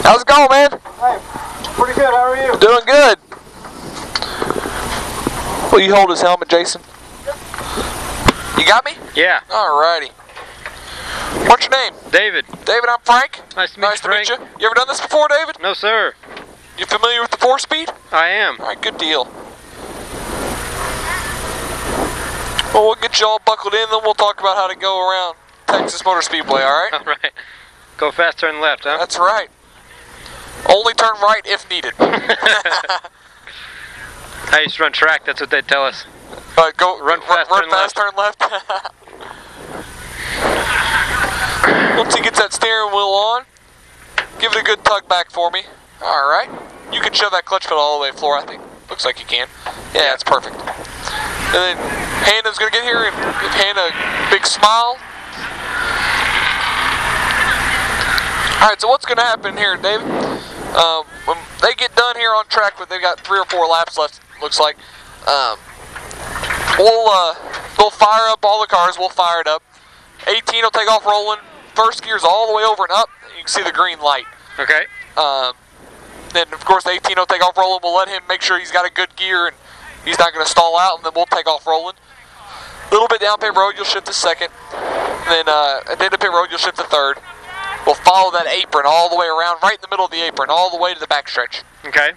How's it going, man? Hey, pretty good. How are you? Doing good. Will you hold his helmet, Jason? Yep. You got me? Yeah. Alrighty. What's your name? David. David, I'm Frank. Nice to meet you, Frank. You ever done this before, David? No, sir. You familiar with the 4-speed? I am. Alright, good deal. Well, we'll get you all buckled in, then we'll talk about how to go around Texas Motor Speedway, alright? Alright. Go fast, turn left, huh? That's right. Only turn right if needed. I used to run track, that's what they'd tell us. Run fast, turn left. Once he gets that steering wheel on, give it a good tug back for me. Alright. You can shove that clutch pedal all the way to the floor, I think. Looks like you can. Yeah, that's perfect. And then Hannah's going to get here and give Hannah a big smile. Alright, so what's going to happen here, David? When they get done here on track, they've got 3 or 4 laps left, looks like. We'll fire up all the cars. We'll fire it up. 18 will take off rolling. First gear's all the way over and up. You can see the green light. Okay. Then, of course, the 18 will take off rolling. We'll let him make sure he's got a good gear and he's not going to stall out, and then we'll take off rolling. A little bit down pit road, you'll shift to second. And then at the end of pit road, you'll shift to third. We'll follow that apron all the way around, right in the middle of the apron, all the way to the backstretch. Okay.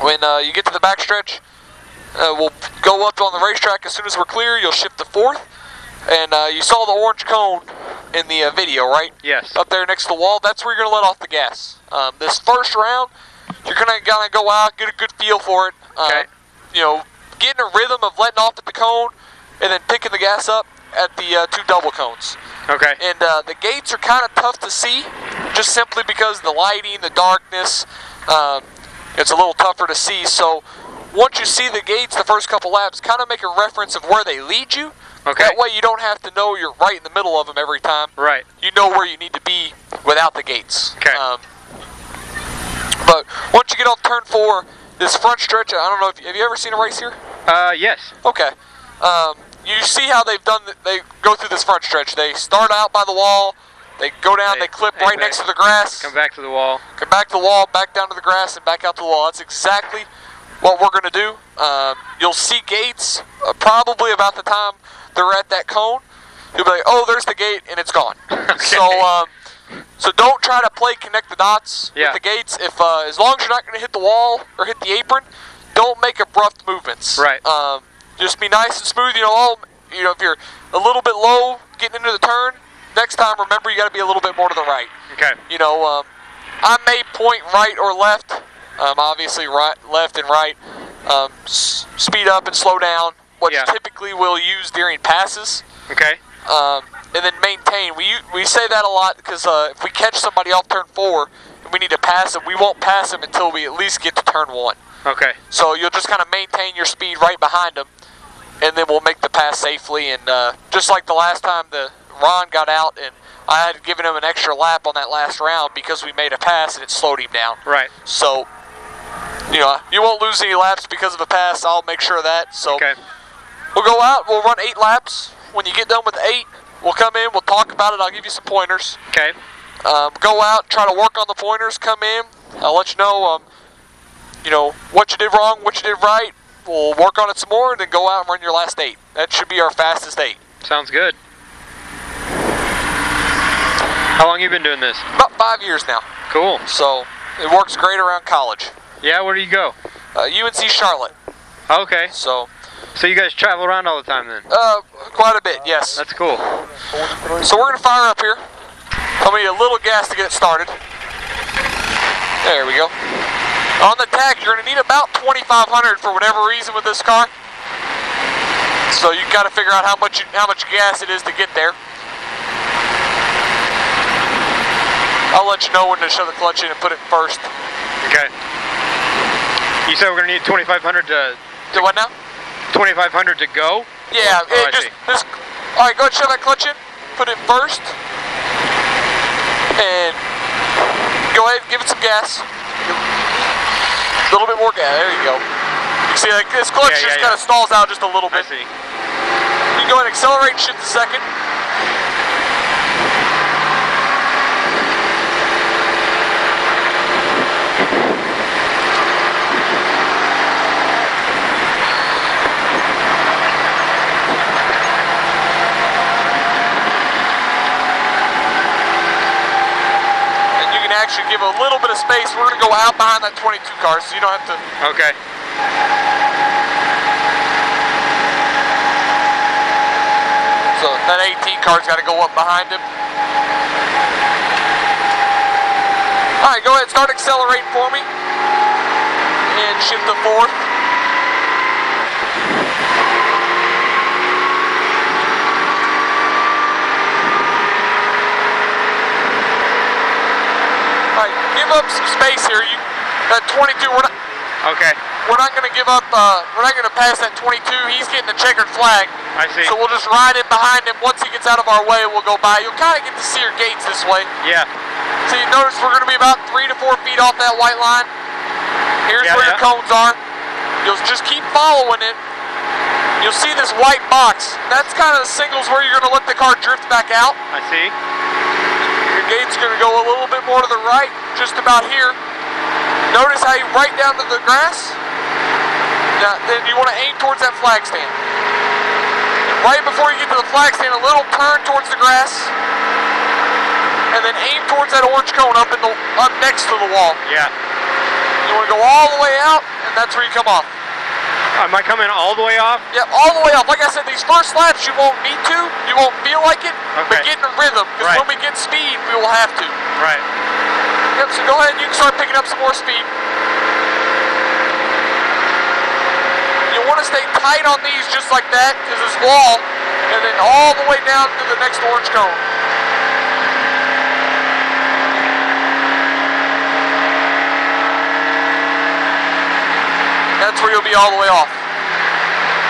When you get to the backstretch, we'll go up on the racetrack. As soon as we're clear, you'll shift to fourth. And you saw the orange cone in the video, right? Yes. Up there next to the wall, that's where you're going to let off the gas. This first round, you're going to go out, get a good feel for it. Okay. You know, getting a rhythm of letting off at the cone and then picking the gas up at the 2 double cones. Okay. And the gates are kind of tough to see, just simply because of the lighting, the darkness. It's a little tougher to see. So once you see the gates the first couple laps, kind of make a reference of where they lead you. Okay. That way you don't have to know you're right in the middle of them every time. Right. You know where you need to be without the gates. Okay. But once you get off turn 4, this front stretch, I don't know if have you ever seen a race here? Yes. Okay. You see how they've done, they go through this front stretch. They start out by the wall, they go down, they clip right next to the grass. Come back to the wall. Come back to the wall, back down to the grass, and back out to the wall. That's exactly what we're going to do. You'll see gates probably about the time they're at that cone. You'll be like, oh, there's the gate, and it's gone. Okay. So don't try to play connect the dots with the gates. If as long as you're not going to hit the wall or hit the apron, don't make abrupt movements. Right. Just be nice and smooth. You know, if you're a little bit low getting into the turn, next time remember you got to be a little bit more to the right. Okay. You know, I may point right or left. Obviously, right, left and right. Speed up and slow down, which typically we'll use during passes. Okay. And then maintain. We say that a lot because if we catch somebody off turn 4 and we need to pass them, we won't pass them until we at least get to turn 1. Okay. So you'll just kind of maintain your speed right behind them, and then we'll make the pass safely. And just like the last time Ron got out, and I had given him an extra lap on that last round because we made a pass and it slowed him down. Right. So, you know, you won't lose any laps because of a pass. I'll make sure of that. So we'll go out. We'll run 8 laps. When you get done with 8, we'll come in. We'll talk about it. I'll give you some pointers. Okay. Go out. Try to work on the pointers. Come in. I'll let you know. You know, what you did wrong, what you did right. We'll work on it some more, and then go out and run your last 8. That should be our fastest 8. Sounds good. How long you been doing this? About 5 years now. Cool. So it works great around college. Yeah, where do you go? UNC Charlotte. Okay. So you guys travel around all the time then? Quite a bit, yes. That's cool. So we're gonna fire up here. I'm gonna need a little gas to get it started. There we go. On the tach, you're going to need about 2,500 for whatever reason with this car. So you got to figure out how much gas it is to get there. I'll let you know when to shove the clutch in and put it first. Okay. You said we're going to need 2,500 to... Do what now? 2,500 to go? Yeah. All right, go ahead and shove that clutch in. Put it first. And go ahead and give it some gas. A little bit more gas. There you go. You see, like this clutch just kind of stalls out just a little bit. I see. You go ahead and accelerate and shift to second. should give a little bit of space. We're going to go out behind that 22 car, so you don't have to. Okay. So that 18 car's got to go up behind him. All right, go ahead, start accelerating for me. And shift to fourth. All right, give up some space here. That 22, we're not. Okay. We're not going to give up. We're not going to pass that 22. He's getting a checkered flag. I see. So we'll just ride in behind him. Once he gets out of our way, we'll go by. You'll kind of get to see your gates this way. Yeah. So you notice we're going to be about 3 to 4 feet off that white line. Here's where your cones are. You'll just keep following it. You'll see this white box. That's kind of the signals where you're going to let the car drift back out. I see. Your gate's going to go a little bit more to the right, just about here. Notice how you right down to the grass. Now, then you want to aim towards that flag stand. Right before you get to the flag stand, a little turn towards the grass. And then aim towards that orange cone up next to the wall. Yeah. You want to go all the way out, and that's where you come off. Am I coming all the way off? Yeah, all the way off. Like I said, these first laps you won't need to, you won't feel like it, but get in a rhythm, because when we get speed, we will have to. Right. Yep, so go ahead and you can start picking up some more speed. You want to stay tight on these just like that, because this wall, and then all the way down to the next orange cone. That's where you'll be all the way off.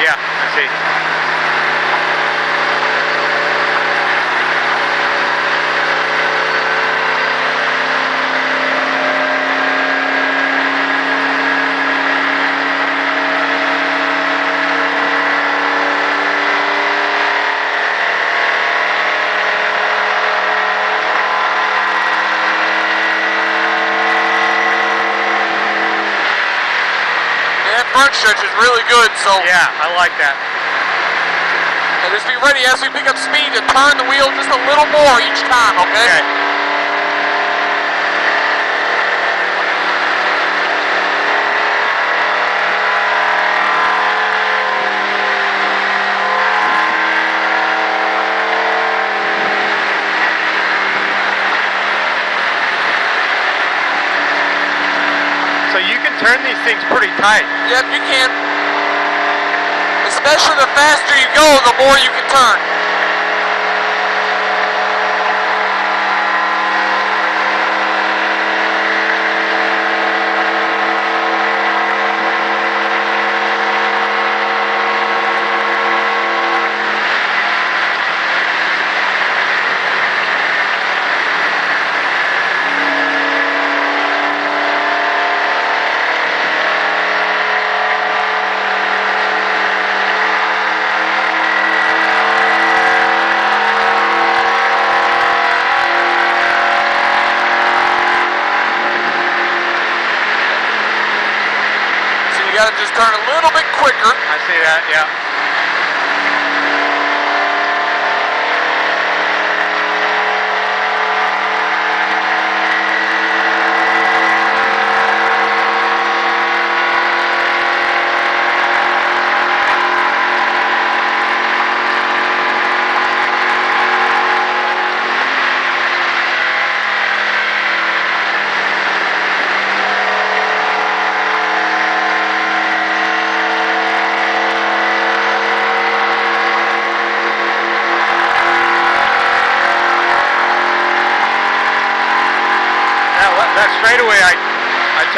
Yeah, I see. Front stretch is really good, so yeah, I like that. And just be ready as we pick up speed to turn the wheel just a little more each time, okay? So you can turn these things pretty tight. Yep, you can. Especially the faster you go, the more you can turn. You got to just turn a little bit quicker. I see that, yeah. That straightaway, I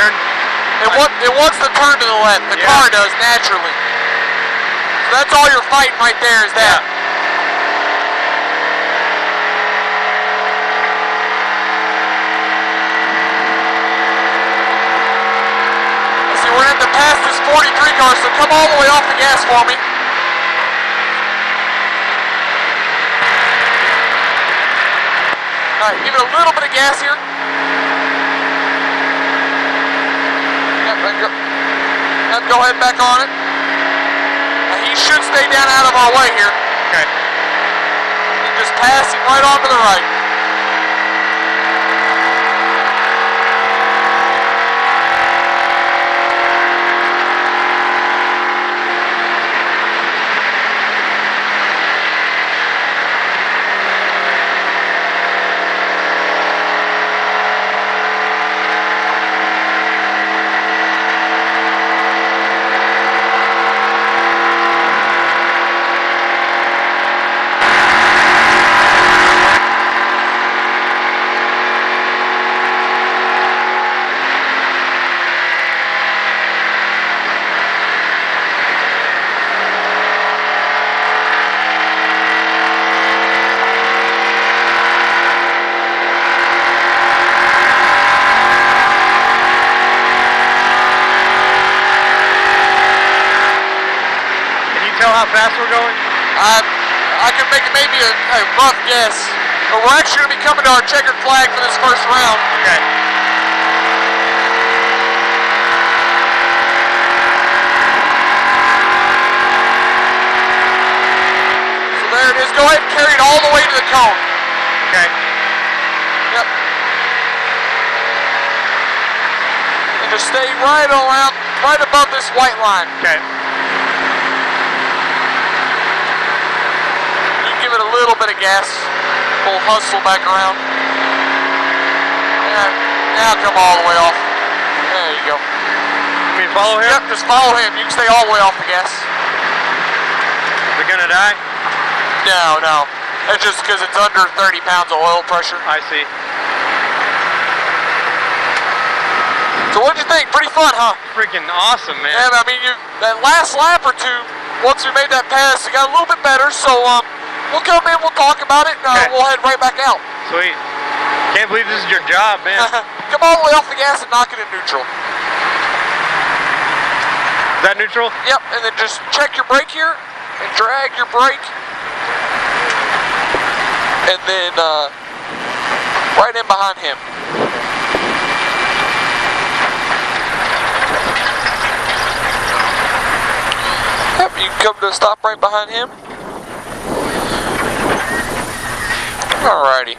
turned. It wants to turn to the left. The car does naturally. So that's all you're fighting right there is that. See, we're going to have to pass this 43 car, so come all the way off the gas for me. All right, give it a little bit of gas here. Go ahead back on it. He should stay down out of our way here. Okay. And just pass him right on to the right. how fast we're going? I can make maybe a rough guess, but we're actually going to be coming to our checkered flag for this first round. Okay. So there it is. Go ahead and carry it all the way to the cone. Okay. Yep. And just stay right around, right above this white line. Okay. Give it a little bit of gas. We'll hustle back around. And now come all the way off. There you go. You mean follow him? Yep, just follow him. You can stay all the way off the gas. Is it gonna die? No, no. That's just because it's under 30 pounds of oil pressure. I see. So what'd you think? Pretty fun, huh? Freaking awesome, man. And I mean, that last lap or two, once we made that pass, it got a little bit better. So we'll come in, we'll talk about it, and Okay. we'll head right back out. Sweet. Can't believe this is your job, man. Come all the way off the gas and knock it in neutral. Is that neutral? Yep, and then just check your brake here and drag your brake. And then right in behind him. Yep, you can come to a stop right behind him. Alrighty.